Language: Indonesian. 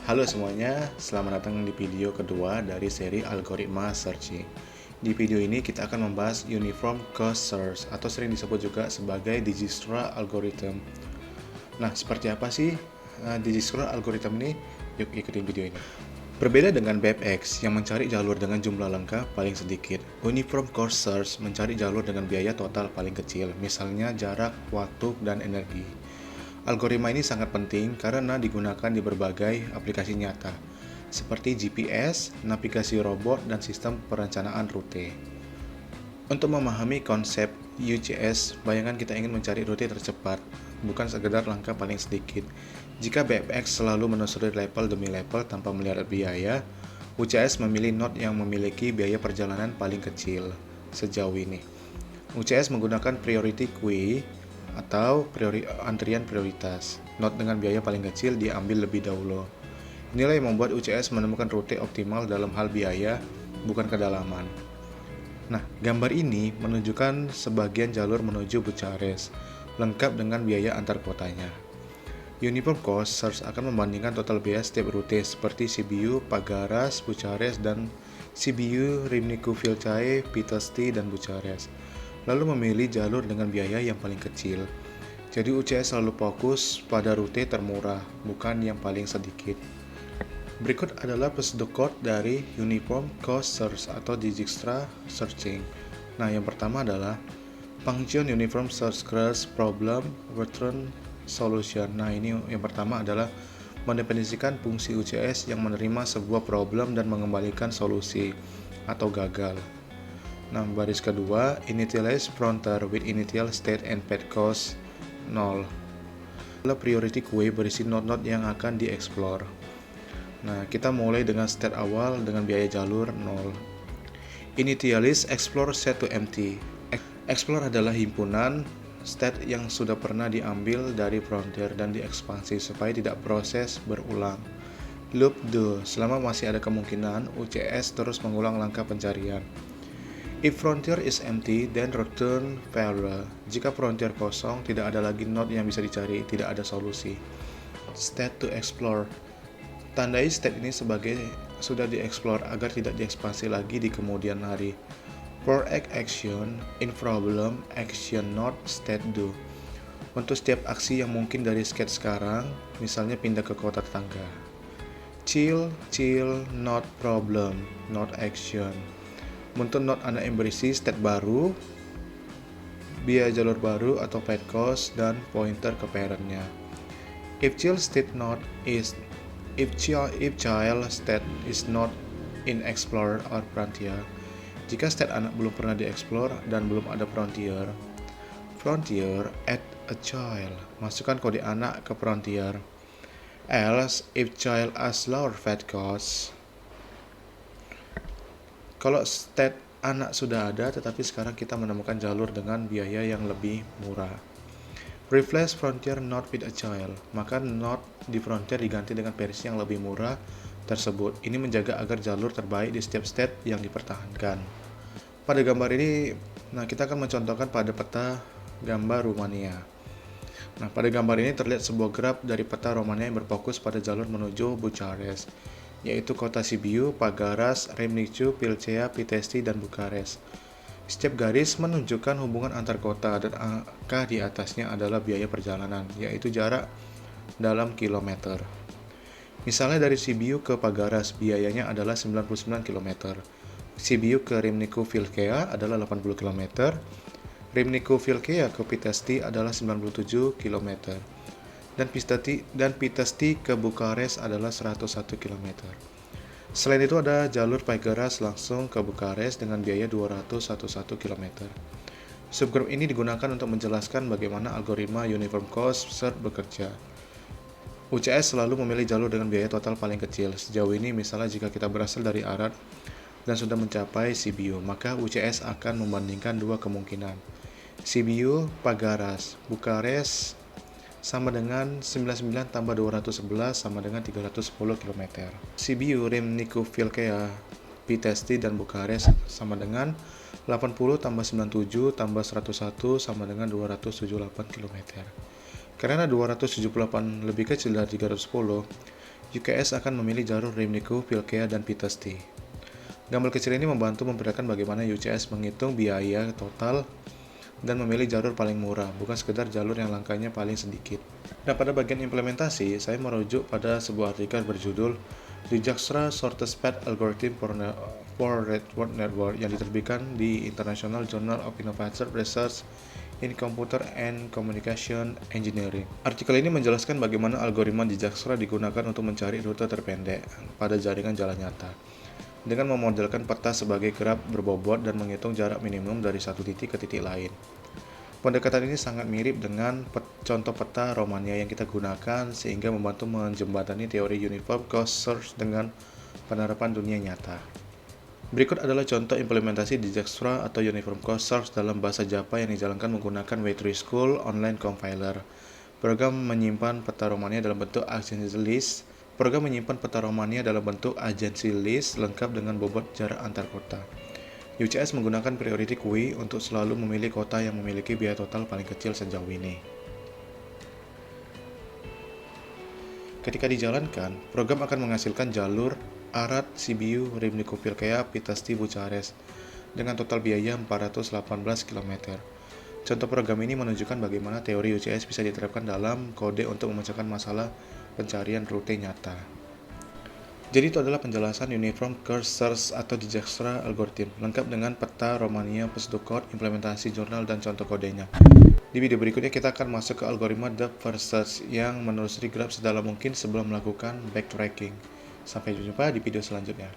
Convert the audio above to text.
Halo semuanya, selamat datang di video kedua dari seri Algoritma Searching. Di video ini kita akan membahas Uniform Cost Search atau sering disebut juga sebagai Dijkstra Algorithm. Nah, seperti apa sih Dijkstra Algorithm ini? Yuk ikutin video ini. Berbeda dengan BebX yang mencari jalur dengan jumlah lengkap paling sedikit, Uniform Cost Search mencari jalur dengan biaya total paling kecil, misalnya jarak, waktu, dan energi. Algoritma ini sangat penting karena digunakan di berbagai aplikasi nyata, seperti GPS, navigasi robot, dan sistem perencanaan rute. Untuk memahami konsep UCS, bayangkan kita ingin mencari rute tercepat, bukan sekedar langkah paling sedikit. Jika BebX selalu menelusuri level demi level tanpa melihat biaya, UCS memilih node yang memiliki biaya perjalanan paling kecil sejauh ini. UCS menggunakan priority queue atau antrian prioritas. Node dengan biaya paling kecil diambil lebih dahulu. Inilah yang membuat UCS menemukan rute optimal dalam hal biaya, bukan kedalaman. Nah, gambar ini menunjukkan sebagian jalur menuju Bucharest, lengkap dengan biaya antar kotanya. Uniform Cost Search akan membandingkan total biaya setiap rute seperti Sibiu, Pagaras, Bucharest, dan Sibiu, Râmnicu-Vâlcea, Pitești, dan Bucharest, lalu memilih jalur dengan biaya yang paling kecil. Jadi UCS selalu fokus pada rute termurah, bukan yang paling sedikit. Berikut adalah pseudocode dari Uniform Cost Search atau Dijkstra Searching. Nah, yang pertama adalah Function Uniform Search Cross Problem Return Solution. Nah, ini yang pertama adalah mendefinisikan fungsi UCS yang menerima sebuah problem dan mengembalikan solusi atau gagal. Nah, baris kedua, initialize frontier with initial state and path cost 0. Adalah priority queue berisi node-node yang akan dieksplor. Nah, kita mulai dengan state awal dengan biaya jalur 0. Initialize explore set to empty. Explore adalah himpunan state yang sudah pernah diambil dari frontier dan diekspansi supaya tidak proses berulang. Loop do, selama masih ada kemungkinan, UCS terus mengulang langkah pencarian. If frontier is empty, then return failure. Jika frontier kosong, tidak ada lagi node yang bisa dicari, tidak ada solusi. State to explore. Tandai state ini sebagai sudah dieksplor agar tidak diekspansi lagi di kemudian hari. For action, in problem, action not state do. Untuk setiap aksi yang mungkin dari sketch sekarang, misalnya pindah ke kota tetangga. Chill, not problem, not action. Untuk node anak yang berisi state baru, biaya jalur baru atau path cost, dan pointer ke parentnya. If child state not is not in explore or frontier, jika state anak belum pernah dieksplor dan belum ada frontier, add a child, masukkan kode anak ke frontier. Else, if child has lower path cost, kalau state anak sudah ada, tetapi sekarang kita menemukan jalur dengan biaya yang lebih murah. Replace frontier node with a child, maka node di frontier diganti dengan versi yang lebih murah tersebut. Ini menjaga agar jalur terbaik di setiap state yang dipertahankan. Pada gambar ini, kita akan mencontohkan pada peta gambar Rumania. Nah, pada gambar ini terlihat sebuah graf dari peta Romania yang berfokus pada jalur menuju Bucharest, yaitu kota Sibiu, Pagaras, Râmnicu-Vâlcea, Pitești, dan Bukares. Setiap garis menunjukkan hubungan antar kota dan angka di atasnya adalah biaya perjalanan, yaitu jarak dalam kilometer. Misalnya dari Sibiu ke Pagaras biayanya adalah 99 km. Sibiu ke Râmnicu-Vâlcea adalah 80 km. Râmnicu-Vâlcea ke Pitești adalah 97 km. Dan Pitești ke Bukares adalah 101 km. Selain itu ada jalur Pagaras langsung ke Bukares dengan biaya 211 km. Subgroup ini digunakan untuk menjelaskan bagaimana algoritma Uniform Cost Search bekerja. UCS selalu memilih jalur dengan biaya total paling kecil. Sejauh ini, misalnya jika kita berasal dari Arad dan sudah mencapai Sibiu, maka UCS akan membandingkan dua kemungkinan. Sibiu, Pagaras, Bukares sama dengan 99 tambah 211 sama dengan 310 km. Sibiu, Râmnicu-Vâlcea, Pitești, dan Bukares sama dengan 80 tambah 97 tambah 101 sama dengan 278 km. Karena 278 lebih kecil dari 310, UKS akan memilih jalur Rymniku, Vilkea, dan Pitosti. Gambar kecil ini membantu memperlihatkan bagaimana UCS menghitung biaya total dan memilih jalur paling murah, bukan sekedar jalur yang langkahnya paling sedikit. Nah, pada bagian implementasi, saya merujuk pada sebuah artikel berjudul Dijkstra Shortest Path Algorithm for Network Network yang diterbitkan di International Journal of Innovative Research in Computer and Communication Engineering. Artikel ini menjelaskan bagaimana algoritma Dijkstra digunakan untuk mencari rute terpendek pada jaringan jalan nyata, dengan memodelkan peta sebagai graf berbobot dan menghitung jarak minimum dari satu titik ke titik lain. Pendekatan ini sangat mirip dengan contoh peta Romania yang kita gunakan, sehingga membantu menjembatani teori Uniform Cost Search dengan penerapan dunia nyata. Berikut adalah contoh implementasi Dijkstra atau Uniform Cost Search dalam bahasa Java yang dijalankan menggunakan Way3 School Online Compiler. Program menyimpan peta Romania dalam bentuk agency list. Program menyimpan peta Romania dalam bentuk agency list lengkap dengan bobot jarak antar kota. UCS menggunakan priority queue untuk selalu memilih kota yang memiliki biaya total paling kecil sejauh ini. Ketika dijalankan, program akan menghasilkan jalur Arad, Sibiu, Rymniku, Vilkea, Pitosti, Bucharest dengan total biaya 418 km. Contoh program ini menunjukkan bagaimana teori UCS bisa diterapkan dalam kode untuk memecahkan masalah pencarian rute nyata. Jadi itu adalah penjelasan Uniform Cost Search atau Dijkstra Algorithm, lengkap dengan peta Romania, pseudocode, implementasi jurnal, dan contoh kodenya. Di video berikutnya kita akan masuk ke algoritma depth first search yang menelusuri graf sedalam mungkin sebelum melakukan backtracking. Sampai jumpa di video selanjutnya.